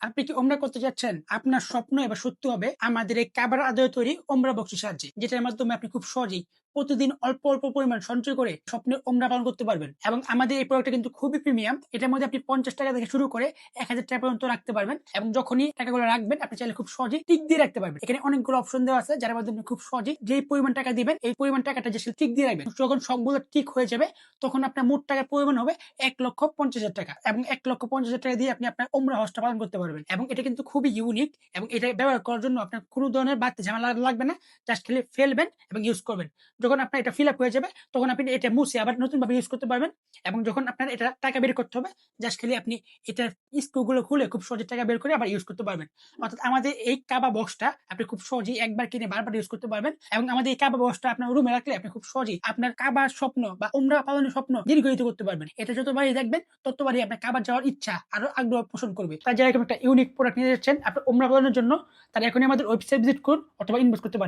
আপনি কি ওমরা করতে যাচ্ছেন? আপনার স্বপ্ন এবার সত্যি হবে আমাদের এই কাবার আদলে তৈরি ওমরা বক্সের সাহায্যে। যেটার মাধ্যমে আপনি খুব সহজেই প্রতিদিন অল্প, অল্প পরিমাণ সঞ্চয় করে স্বপ্নের ওমরা পালন করতে পারবেন। এবং আমাদের এই প্রোডাক্টটা কিন্তু খুবই প্রিমিয়াম। এটার মধ্যে আপনি ৳৫০ থেকে শুরু করে ৳১,০০০ পর্যন্ত রাখতে পারবেন। এবং যখনই টাকাগুলো রাখবেন আপনি চাইলে খুব সহজেই টিক দিয়ে রাখতে পারবেন। এখানে অনেকগুলো অপশন দেওয়া আছে যার মাধ্যমে খুব সহজেই যেই পরিমাণ টাকা দিবেন এই পরিমাণ টাকাটা জাস্ট টিক দিয়ে রাখবেন। যখন সবগুলো টিক হয়ে যাবে তখন আপনার মোট টাকার পরিমাণ হবে ৳১,৫০,০০০ এবং ৳১,৫০,০০০ দিয়ে আপনি আপনার ওমরা হজটা পালন করতে পারবেন। এবং এটা কিন্তু খুবই ইউনিক এবং এটা ব্যবহার করার জন্য আপনার কোন ধরনের বাড়তি ঝামেলা লাগবে না। জাস্ট খালি ফেলবেন এবং ইউজ করবেন। যখন আপনার এটা ফিল আপ হয়ে যাবে তখন আপনি এটা মুছে আবার নতুনভাবে ইউজ করতে পারবেন। এবং যখন আপনার এটা টাকা বের করতে হবে জাস্ট খালি আপনি এটার স্ক্রু গুলো খুলে খুব সহজে টাকা বের করে আবার ইউজ করতে পারবেন। অর্থাৎ আমাদের এই কাবা বক্সটা আপনি খুব সহজেই একবার কিনে বারবার ইউজ করতে পারবেন। এবং আমাদের এই কাবা বক্সটা আপনার রুমে রাখলে আপনি খুব সহজেই আপনার কাবার স্বপ্ন বা উমরা পালনের স্বপ্ন দীর্ঘায়িত করতে পারবেন। এটা যতবারই দেখবেন ততবারই আপনার কাবার যাওয়ার ইচ্ছা আরো আগ্রহ পোষণ করবে। তাই যারা এরকম একটা ইউনিক প্রোডাক্ট নিয়ে যাচ্ছেন আপনার উমরা পালনের জন্য তারা এখনই আমাদের ওয়েবসাইট ভিজিট করুন অথবা ইনবক্স করতে পারেন।